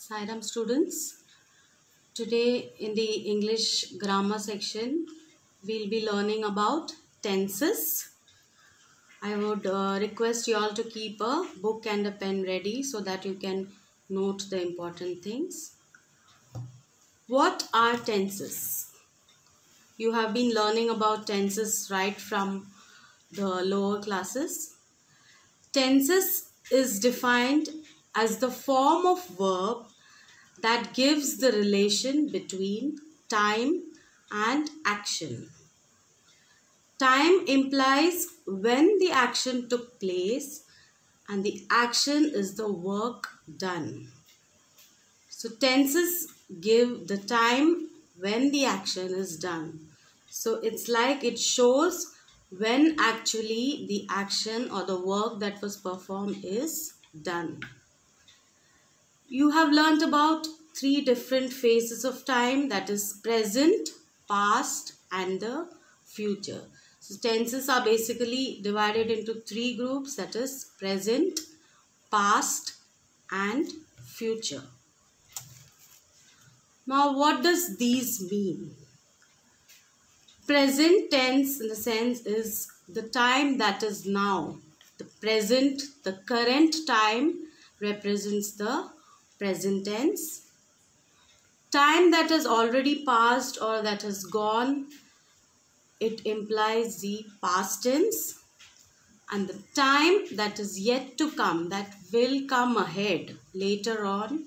Sairam students, today in the English grammar section, we'll be learning about tenses. I would request you all to keep a book and a pen ready so that you can note the important things. What are tenses? You have been learning about tenses right from the lower classes. Tenses is defined as the form of verb that gives the relation between time and action. Time implies when the action took place and the action is the work done. So tenses give the time when the action is done. So it's like it shows when actually the action or the work that was performed is done. You have learnt about 3 different phases of time, that is present, past and the future. So tenses are basically divided into 3 groups, that is present, past and future. Now what does these mean? Present tense in the sense is the time that is now. The present, the current time represents the present tense. Time that has already passed or that has gone, it implies the past tense. And the time that is yet to come, that will come ahead later on,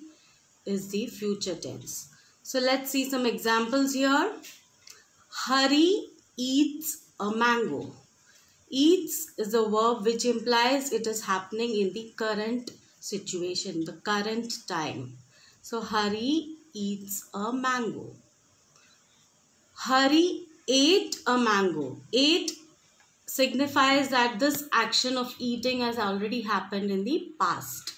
is the future tense. So let's see some examples here. Hari eats a mango. Eats is a verb which implies it is happening in the current situation, the current time. So Hari eats a mango. Hari ate a mango. Ate signifies that this action of eating has already happened in the past.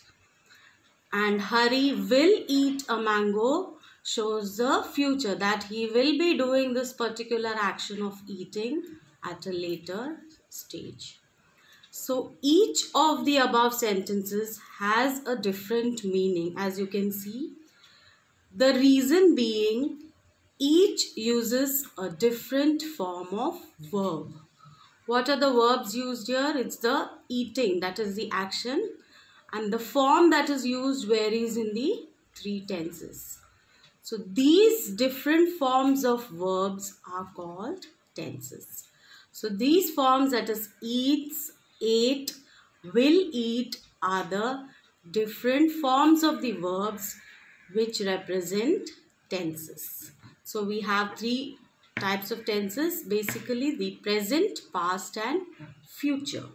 And Hari will eat a mango shows the future, that he will be doing this particular action of eating at a later stage. So each of the above sentences has a different meaning, as you can see. The reason being, each uses a different form of verb. What are the verbs used here? It's the eating, that is the action, and the form that is used varies in the 3 tenses. So these different forms of verbs are called tenses. So these forms, that is eats, ate, will eat, are the different forms of the verbs which represent tenses. So we have 3 types of tenses, basically the present, past and future.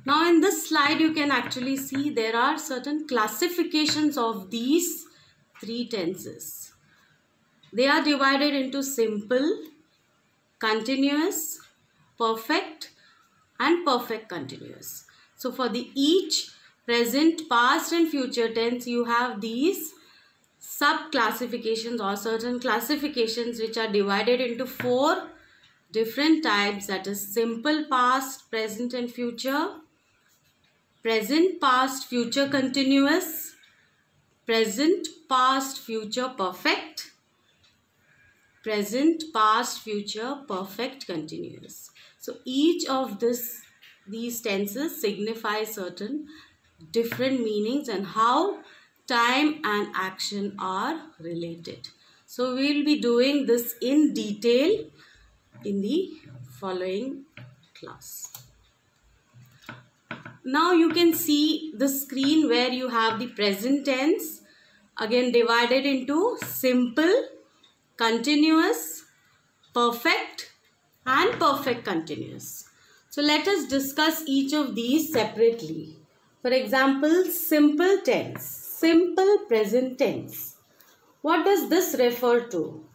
Now in this slide you can actually see there are certain classifications of these 3 tenses. They are divided into simple, continuous, perfect and perfect continuous. So for the each present, past and future tense, you have these sub-classifications or certain classifications which are divided into 4 different types, that is simple past, present and future, present past, future continuous, present past, future perfect, present past, future perfect continuous. So each of these tenses signify certain different meanings and how time and action are related. So we will be doing this in detail in the following class. Now you can see the screen where you have the present tense, again divided into simple, continuous, perfect and perfect continuous. So let us discuss each of these separately. For example, simple tense, simple present tense. What does this refer to?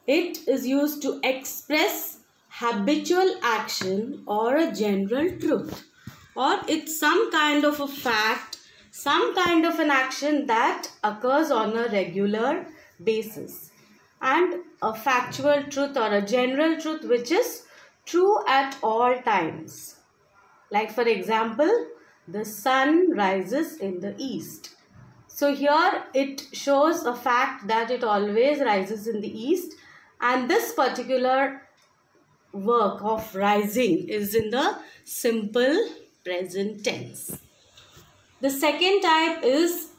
It is used to express habitual action or a general truth, or it's some kind of a fact, some kind of an action that occurs on a regular basis, and a factual truth or a general truth which is true at all times. Like for example, the sun rises in the east. So here it shows a fact that it always rises in the east, and this particular work of rising is in the simple present tense. The second type is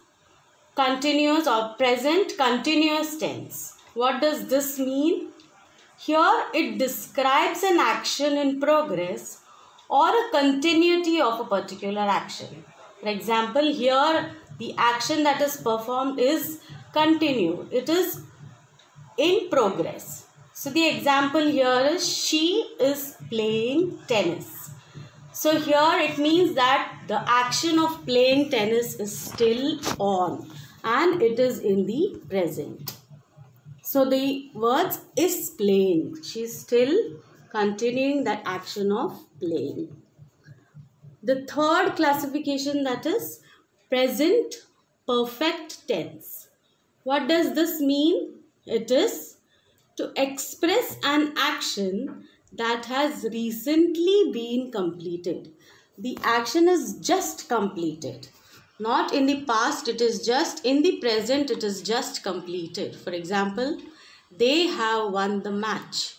continuous or present continuous tense. What does this mean? Here it describes an action in progress or a continuity of a particular action. For example, here the action that is performed is continued. It is in progress. So the example here is she is playing tennis. So here it means that the action of playing tennis is still on and it is in the present. So the words is playing. She is still continuing that action of playing. The third classification, that is present perfect tense. What does this mean? It is to express an action that has recently been completed. The action is just completed. Not in the past, it is just in the present, it is just completed. For example, they have won the match.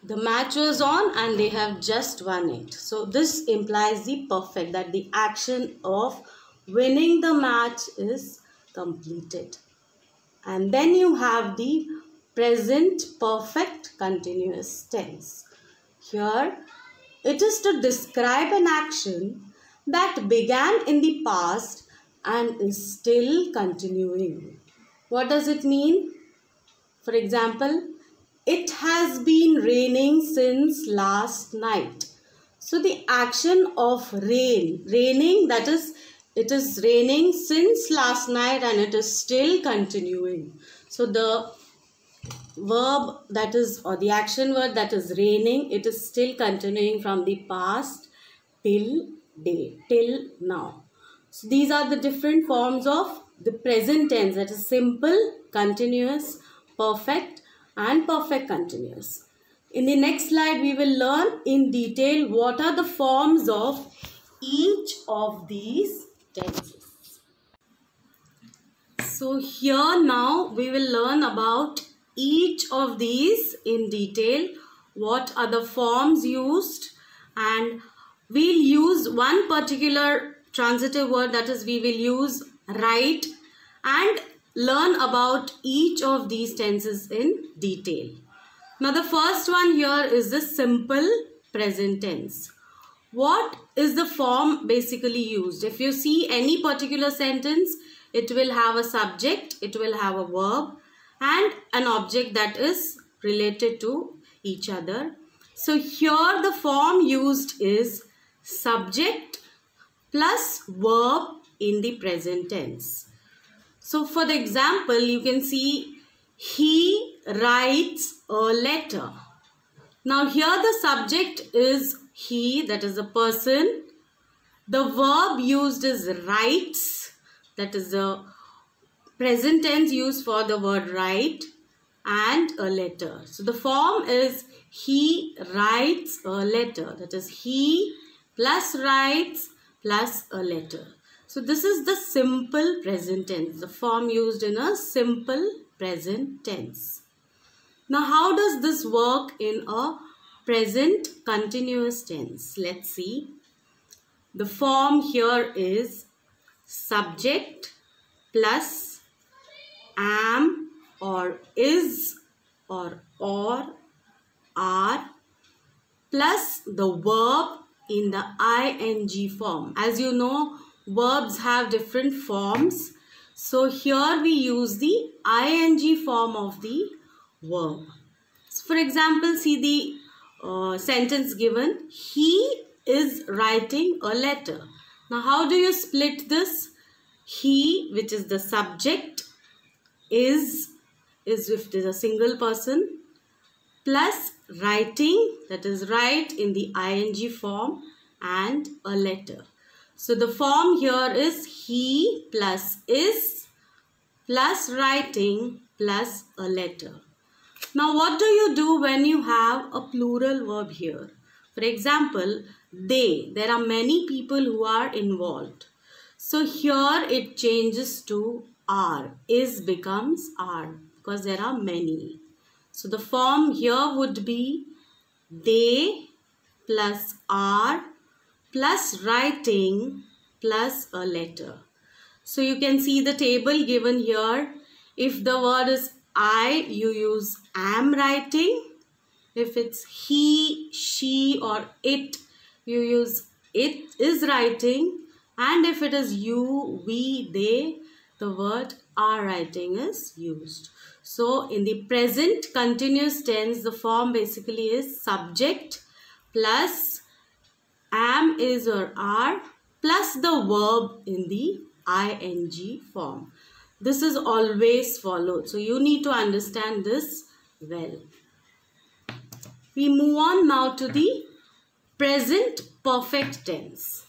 The match was on and they have just won it. So this implies the perfect, that the action of winning the match is completed. And then you have the present perfect continuous tense. Here it is to describe an action that began in the past and is still continuing. What does it mean? For example, it has been raining since last night. So the action of raining, that is, it is raining since last night and it is still continuing. So the verb that is, or the action word that is raining, it is still continuing from the past till now. So these are the different forms of the present tense, that is simple, continuous, perfect and perfect continuous. In the next slide, we will learn in detail what are the forms of each of these tenses. So here now we will learn about each of these in detail. What are the forms used, and we'll use one particular transitive word, that is we will use write, and learn about each of these tenses in detail. Now the first one here is the simple present tense. What is the form basically used? If you see any particular sentence, it will have a subject, it will have a verb and an object that is related to each other. So here the form used is subject plus verb in the present tense. So for the example, you can see he writes a letter. Now here the subject is he, that is a person. The verb used is writes, that is the present tense used for the word write, and a letter. So the form is he writes a letter, that is he plus writes plus a letter. So this is the simple present tense, the form used in a simple present tense. Now how does this work in a present continuous tense? Let's see. The form here is subject plus am or is or are plus the verb in the ing form. As you know, verbs have different forms. So here we use the ing form of the verb. So for example, see the sentence given. He is writing a letter. Now how do you split this? He, which is the subject, is if it is a single person, plus writing, that is write in the ing form, and a letter. So the form here is he plus is plus writing plus a letter. Now what do you do when you have a plural verb here? For example, they, there are many people who are involved. So here it changes to are. Is becomes are because there are many. So the form here would be they plus are plus writing plus a letter. So you can see the table given here. If the word is I, you use am writing. If it's he, she or it, you use it is writing. And if it is you, we, they, the word are writing is used. So in the present continuous tense, the form basically is subject plus am, is or are plus the verb in the ing form. This is always followed. So you need to understand this well. We move on now to the present perfect tense.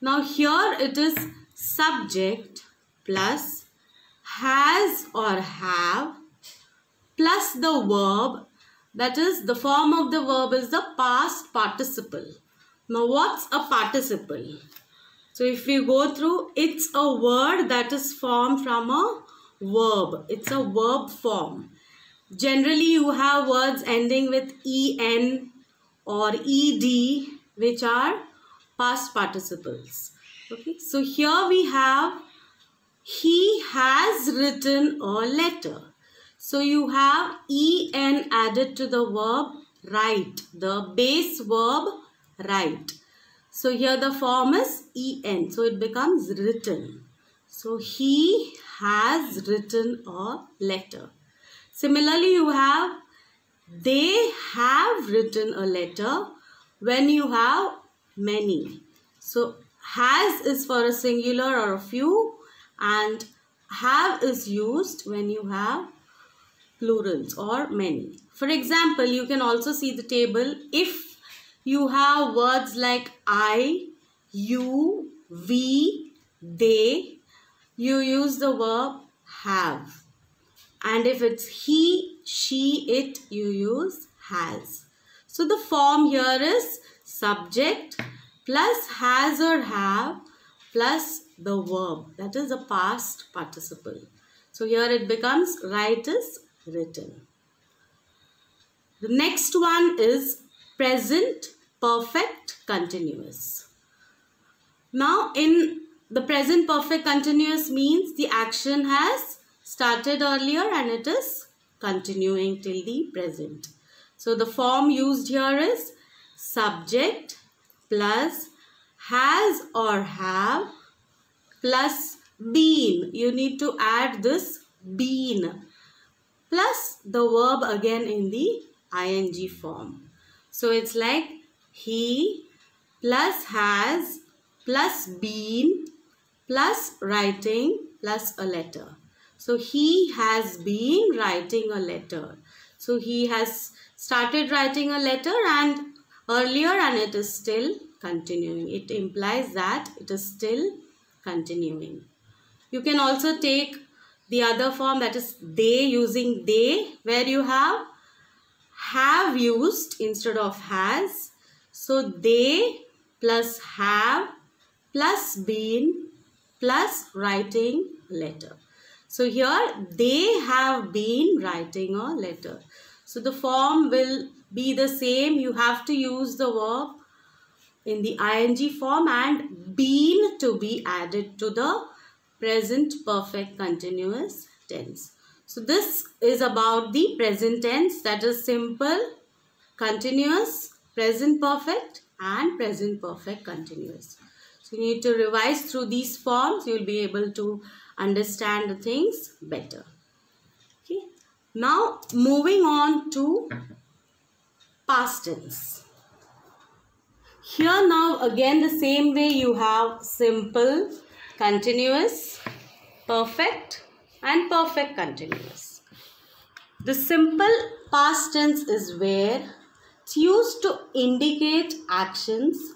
Now here it is subject plus has or have plus the verb, that is the form of the verb is the past participle. Now what's a participle? So if we go through, it's a word that is formed from a verb. It's a verb form. Generally you have words ending with en or ed, which are past participles. Okay, so here we have he has written a letter. So you have en added to the verb write, the base verb write. So here the form is en, so it becomes written. So he has written a letter. Similarly, you have they have written a letter when you have many. So has is for a singular or a few, and have is used when you have plurals or many. For example, you can also see the table. If you have words like I, you, we, they, you use the verb have. And if it's he, she, it, you use has. So the form here is subject plus has or have plus the verb, that is a past participle. So here it becomes write is written. The next one is present perfect continuous. Now in the present perfect continuous means the action has started earlier and it is continuing till the present. So the form used here is subject plus has or have plus been. You need to add this been plus the verb again in the ing form. So it's like he plus has plus been plus writing plus a letter. So he has been writing a letter. So he has started writing a letter and earlier and it is still continuing. It implies that it is still continuing. You can also take the other form, that is they, using they, where you have used instead of has. So they plus have plus been plus writing a letter. So here they have been writing a letter. So the form will be the same. You have to use the verb in the ing form and been to be added to the present perfect continuous tense. So this is about the present tense, that is simple, continuous, present perfect and present perfect continuous. So you need to revise through these forms. You will be able to understand the things better. Okay. Now moving on to past tense. Here now again the same way you have simple, continuous, perfect and perfect continuous. The simple past tense is where it's used to indicate actions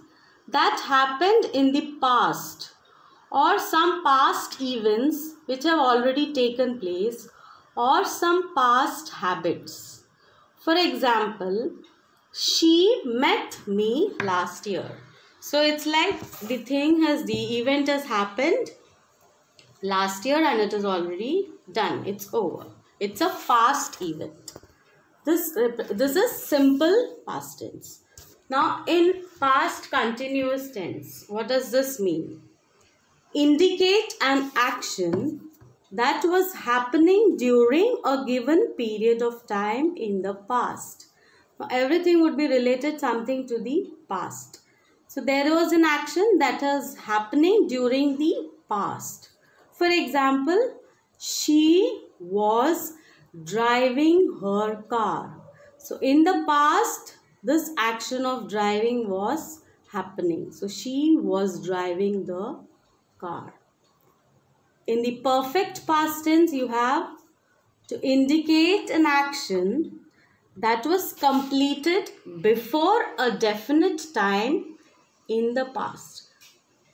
that happened in the past or some past events which have already taken place or some past habits. For example, she met me last year. So it's like the event has happened last year and it is already done. It's over. It's a past event. This is simple past tense. Now in past continuous tense, what does this mean? Indicate an action that was happening during a given period of time in the past. Now everything would be related something to the past. So there was an action that is happening during the past. For example, she was driving her car. So in the past, this action of driving was happening. So she was driving the car. In the perfect past tense, you have to indicate an action that was completed before a definite time in the past.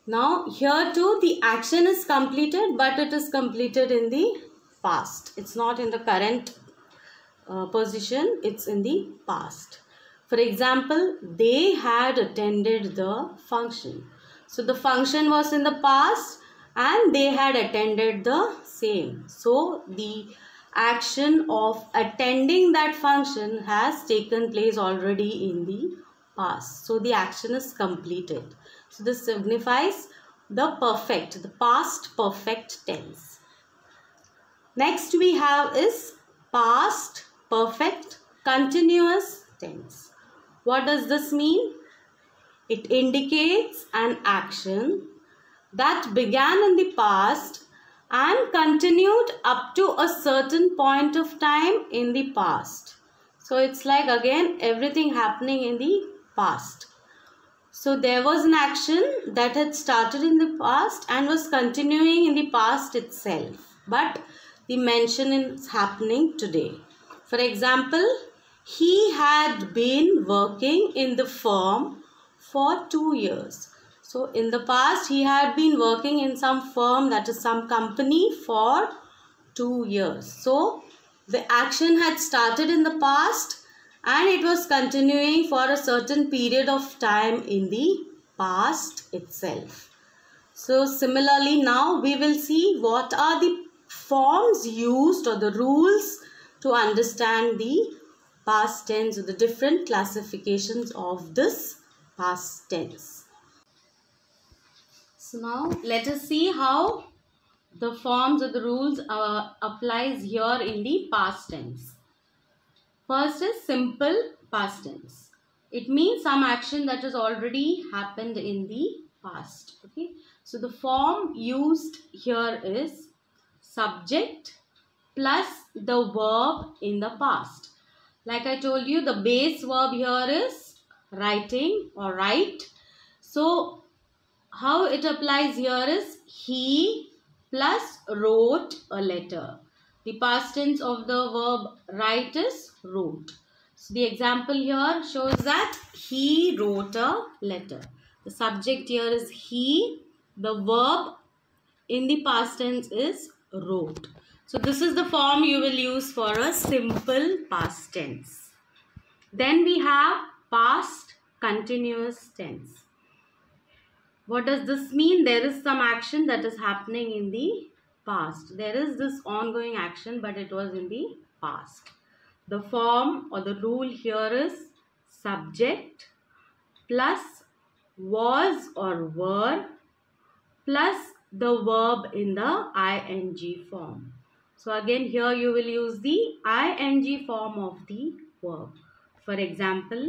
Now here too the action is completed, but it is completed in the past. It's not in the current position, it's in the past. For example, they had attended the function. So the function was in the past and they had attended the same. So the action of attending that function has taken place already in the past. So the action is completed. So this signifies the past perfect tense. Next we have is past perfect continuous tense. What does this mean? It indicates an action that began in the past and continued up to a certain point of time in the past. So it's like again everything happening in the past. So there was an action that had started in the past and was continuing in the past itself. But the mention is happening today. For example, he had been working in the firm for 2 years. So in the past, he had been working in some firm, that is some company, for 2 years. So the action had started in the past and it was continuing for a certain period of time in the past itself. So similarly, now we will see what are the forms used or the rules to understand the past tense or the different classifications of this past tense. So now let us see how the forms or the rules applies here in the past tense. First is simple past tense. It means some action that has already happened in the past. Okay. So the form used here is subject plus the verb in the past. Like I told you, the base verb here is writing or write. So how it applies here is he plus wrote a letter. The past tense of the verb write is wrote. So the example here shows that he wrote a letter. The subject here is he. The verb in the past tense is wrote. So this is the form you will use for a simple past tense. Then we have past continuous tense. What does this mean? There is some action that is happening in the past. There is this ongoing action, but it was in the past. The form or the rule here is subject plus was or were plus the verb in the ing form. So again here you will use the ing form of the verb. For example,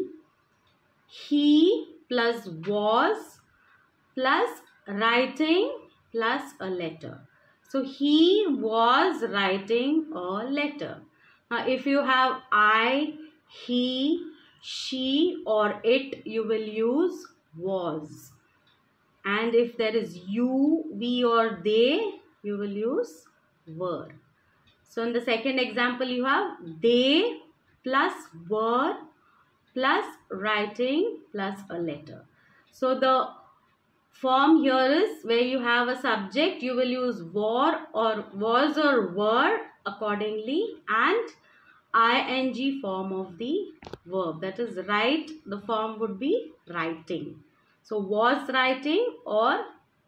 he plus was plus writing plus a letter. So he was writing a letter. Now if you have I, he, she or it, you will use was. And if there is you, we or they, you will use were. So in the second example you have they plus were plus writing plus a letter. So the form here is where you have a subject, you will use were or was or were accordingly, and ing form of the verb, that is write, the form would be writing. So was writing or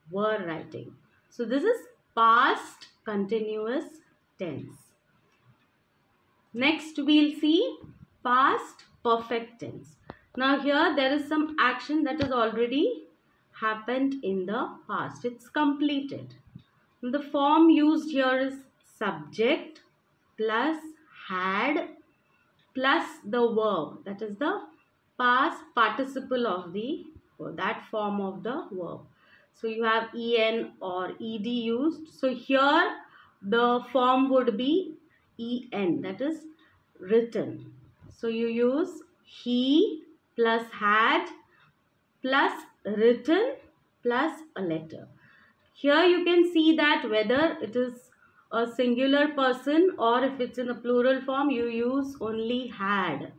were writing. So this is past continuous tense. Next we'll see past perfect tense. Now here there is some action that has already happened in the past. It's completed. The form used here is subject plus had plus the verb. That is the past participle of the verb, that form of the verb. So you have en or ed used. So here the form would be en, that is written. So you use he plus had plus written plus a letter. Here you can see that whether it is a singular person or if it's in a plural form, you use only had.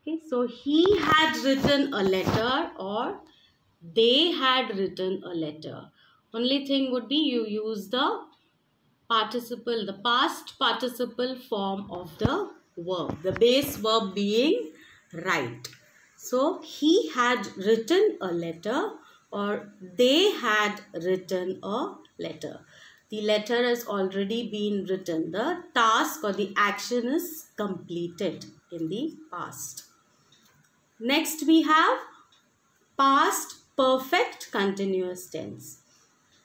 Okay, so he had written a letter or they had written a letter. Only thing would be you use the participle, the past participle form of the verb, the base verb being write. So he had written a letter or they had written a letter. The letter has already been written. The task or the action is completed in the past. Next we have past perfect continuous tense.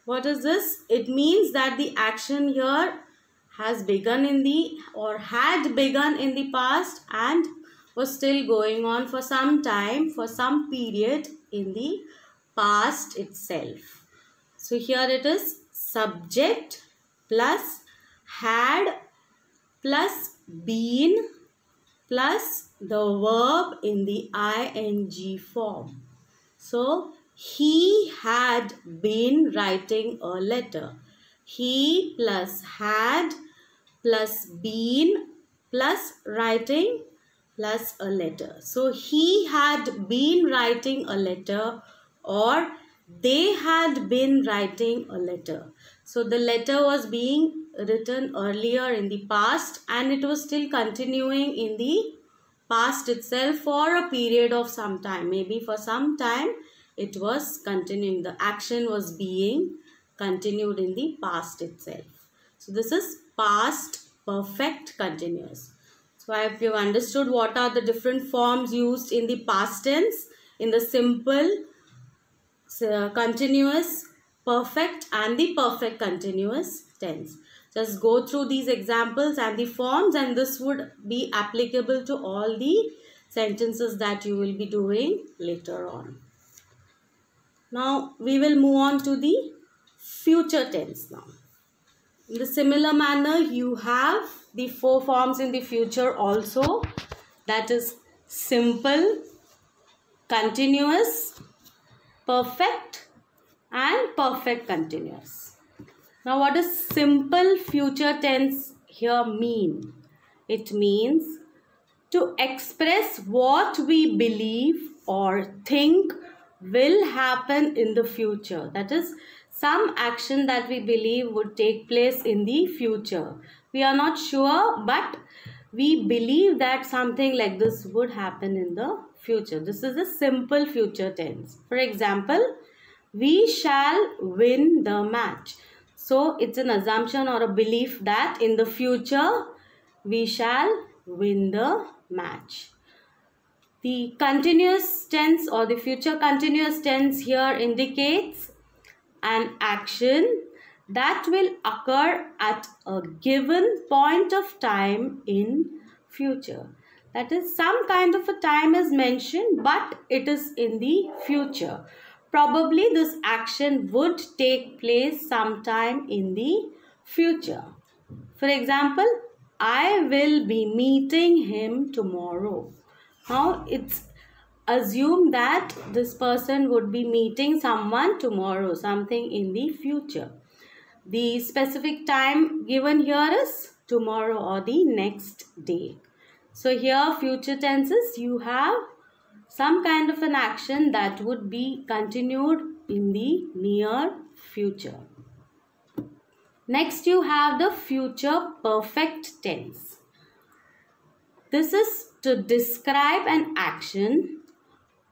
What is this? It means that the action here has begun in the or had begun in the past and was still going on for some time, for some period in the past itself. So here it is subject plus had plus been plus the verb in the ing form. So he had been writing a letter. He plus had plus been plus writing plus a letter. So he had been writing a letter or they had been writing a letter. So the letter was being written earlier in the past and it was still continuing in the past itself for a period of some time. Maybe for some time it was continuing. The action was being continued in the past itself. So this is past perfect continuous. So I hope you have understood what are the different forms used in the past tense, in the simple, continuous, perfect and the perfect continuous tense. Just go through these examples and the forms and this would be applicable to all the sentences that you will be doing later on. Now we will move on to the future tense now. In the similar manner, you have the 4 forms in the future also. That is simple, continuous, perfect and perfect continuous. Now what does simple future tense here mean? It means to express what we believe or think will happen in the future. That is some action that we believe would take place in the future. We are not sure, but we believe that something like this would happen in the future. This is a simple future tense. For example, we shall win the match. So it's an assumption or a belief that in the future we shall win the match. The continuous tense or the future continuous tense here indicates an action that will occur at a given point of time in future. That is, some kind of a time is mentioned, but it is in the future. Probably this action would take place sometime in the future. For example, I will be meeting him tomorrow. Now it's assumed that this person would be meeting someone tomorrow, something in the future. The specific time given here is tomorrow or the next day. So here future tenses, you have some kind of an action that would be continued in the near future. Next you have the future perfect tense. This is to describe an action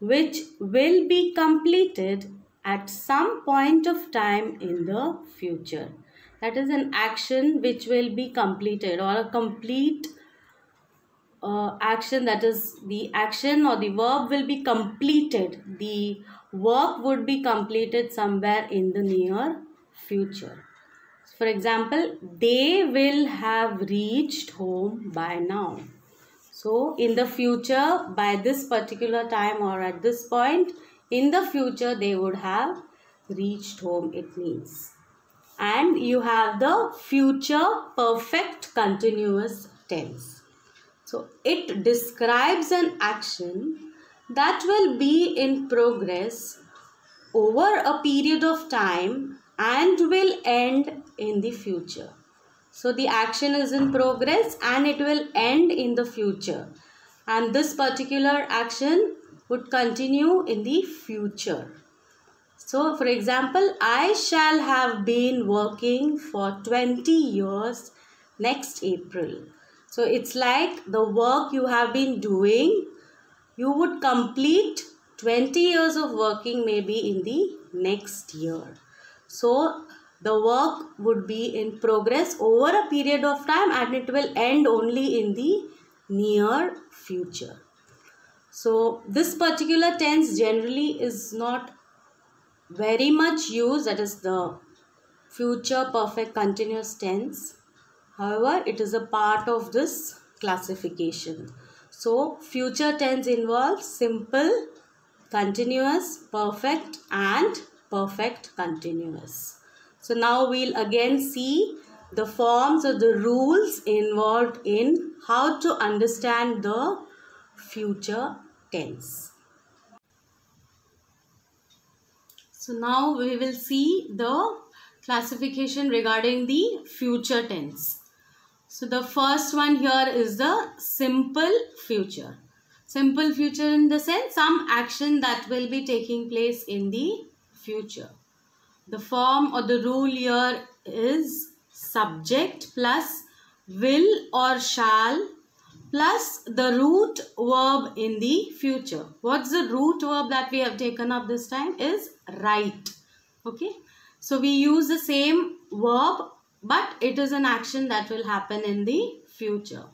which will be completed at some point of time in the future. That is an action which will be completed, or a complete action, that is the action or the verb will be completed. The work would be completed somewhere in the near future. For example, they will have reached home by now. So in the future, by this particular time or at this point, in the future they would have reached home, it means. And you have the future perfect continuous tense. So it describes an action that will be in progress over a period of time and will end in the future. So the action is in progress and it will end in the future. And this particular action would continue in the future. So for example, I shall have been working for 20 years next April. So it's like the work you have been doing, you would complete 20 years of working maybe in the next year. So the work would be in progress over a period of time and it will end only in the near future. So this particular tense generally is not very much used, that is the future perfect continuous tense. However, it is a part of this classification. So future tense involves simple, continuous, perfect and perfect continuous. So now we'll again see the forms or the rules involved in how to understand the future tense. So now we will see the classification regarding the future tense. So the first one here is the simple future. Simple future in the sense some action that will be taking place in the future. The form or the rule here is subject plus will or shall plus the root verb in the future. What's the root verb that we have taken up this time is write. Okay. So we use the same verb, but it is an action that will happen in the future.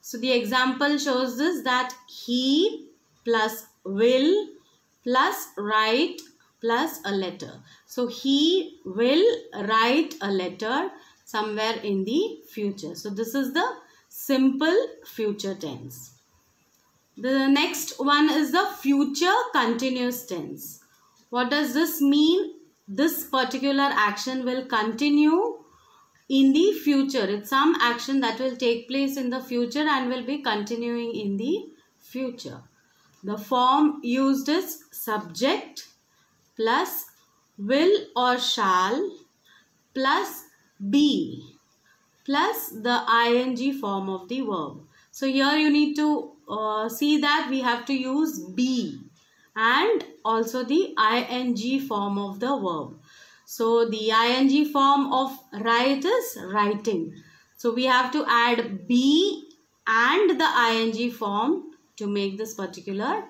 So the example shows this, that he plus will plus write plus a letter. So he will write a letter somewhere in the future. So this is the simple future tense. The next one is the future continuous tense. What does this mean? This particular action will continue in the future. It's some action that will take place in the future and will be continuing in the future. The form used is subject plus will or shall plus be plus the ing form of the verb. So here you need to see that we have to use be and also the ing form of the verb. So the ing form of write is writing. So we have to add be and the ing form to make this particular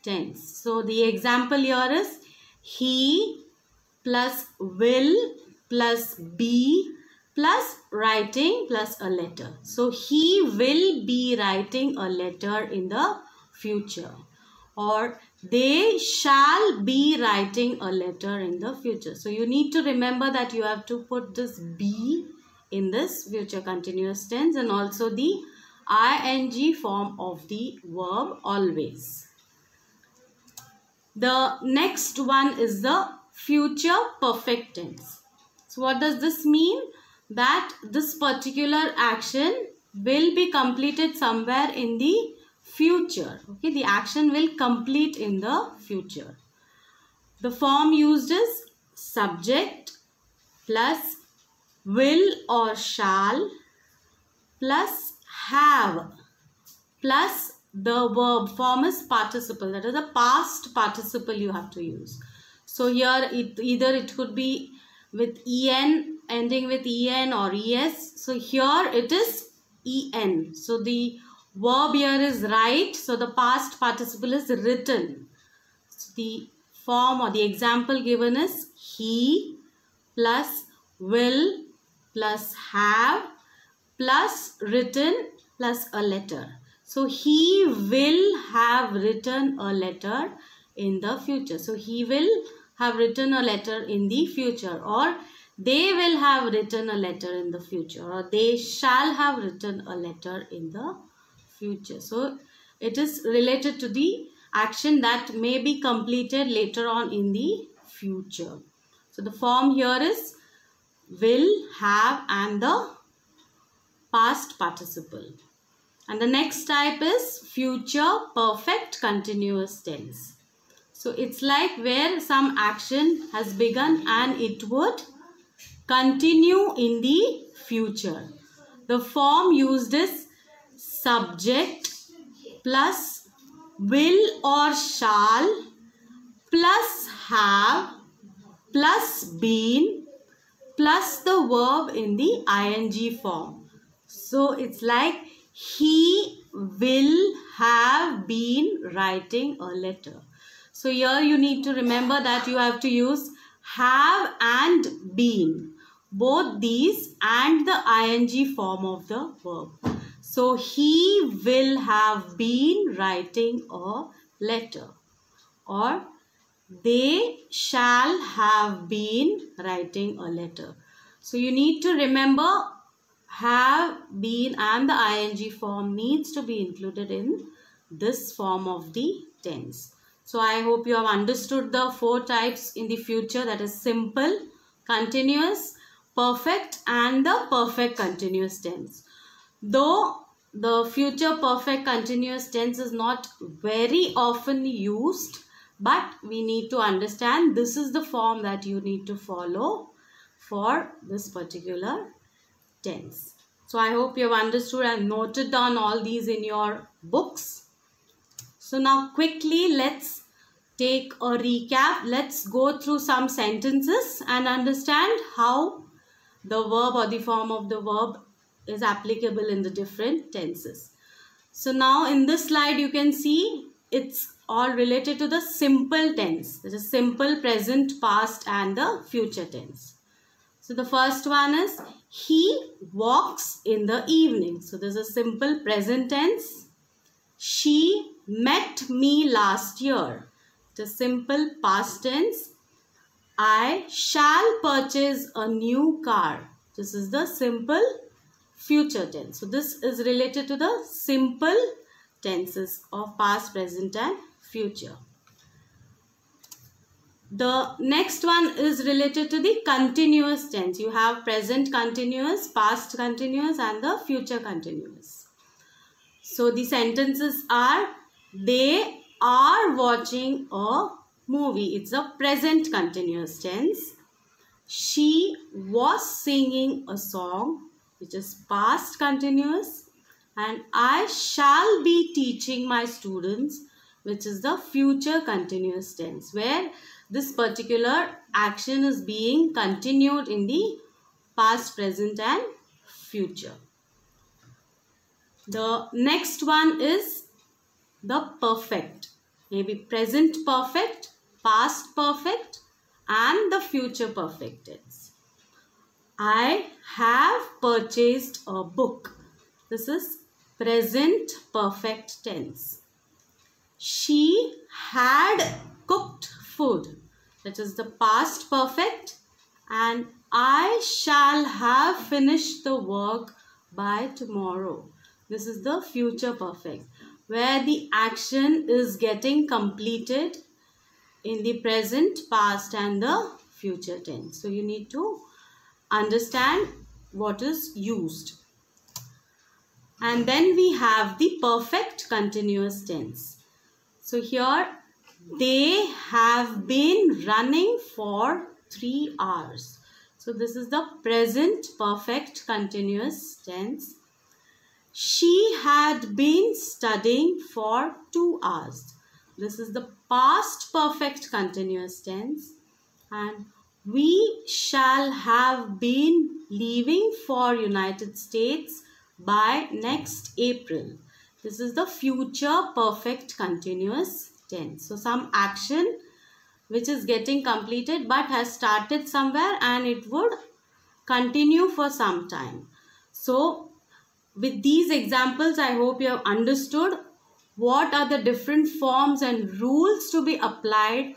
tense. So the example here is he plus will plus be plus writing plus a letter. So he will be writing a letter in the future, or they shall be writing a letter in the future. So you need to remember that you have to put this be in this future continuous tense and also the ing form of the verb always. The next one is the future perfect tense. So what does this mean? That this particular action will be completed somewhere in the future. Okay, the action will complete in the future. The form used is subject plus will or shall plus have plus the verb. Form is participle, that is a past participle you have to use. So here either it could be with en, ending with en or es. So here it is en. So the verb here is write. So the past participle is written. The form or the example given is he plus will plus have plus written plus a letter. So he will have written a letter in the future. So he will have written a letter in the future, or they will have written a letter in the future, or they shall have written a letter in the future. So it is related to the action that may be completed later on in the future. So the form here is will, have, and the past participle. And the next type is future perfect continuous tense. So it's like where some action has begun and it would continue in the future. The form used is subject plus will or shall plus have plus been plus the verb in the ing form. So it's like he will have been writing a letter. So here you need to remember that you have to use have and been, both these and the ing form of the verb. So he will have been writing a letter, or they shall have been writing a letter. So you need to remember have, been, and the ing form needs to be included in this form of the tense. So I hope you have understood the 4 types in the future, that is simple, continuous, perfect, and the perfect continuous tense. Though the future perfect continuous tense is not very often used, but we need to understand this is the form that you need to follow for this particular tense. So I hope you have understood and noted down all these in your books. So now quickly let's take a recap. Let's go through some sentences and understand how the verb or the form of the verb is applicable in the different tenses. So now in this slide you can see it's all related to the simple tense. That is simple, present, past, and the future tense. So the first one is he walks in the evening. So this is simple present tense. She met me last year. It is simple past tense. I shall purchase a new car. This is the simple future tense. So this is related to the simple tenses of past, present, and future. The next one is related to the continuous tense. You have present continuous, past continuous, and the future continuous. So the sentences are they are watching a movie. It's a present continuous tense. She was singing a song, which is past continuous. And I shall be teaching my students, which is the future continuous tense, where this particular action is being continued in the past, present, and future. The next one is the perfect. Maybe present perfect, past perfect, and the future perfect tense. I have purchased a book. This is present perfect tense. She had cooked food. That is the past perfect. And I shall have finished the work by tomorrow. This is the future perfect, where the action is getting completed in the present, past, and the future tense. So you need to understand what is used. And then we have the perfect continuous tense. So here they have been running for 3 hours. So this is the present perfect continuous tense. She had been studying for 2 hours. This is the past perfect continuous tense. And we shall have been leaving for United States by next April. This is the future perfect continuous tense. So some action which is getting completed but has started somewhere and it would continue for some time. So with these examples, I hope you have understood what are the different forms and rules to be applied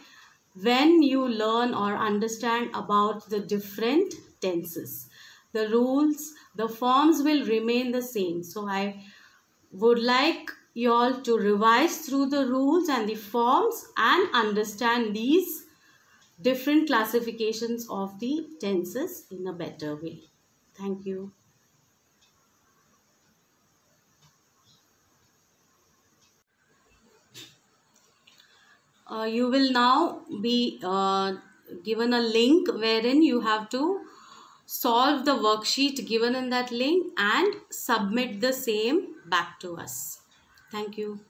when you learn or understand about the different tenses. The rules, the forms will remain the same. So I would like you all to revise through the rules and the forms and understand these different classifications of the tenses in a better way. Thank you. You will now be given a link wherein you have to solve the worksheet given in that link and submit the same back to us. Thank you.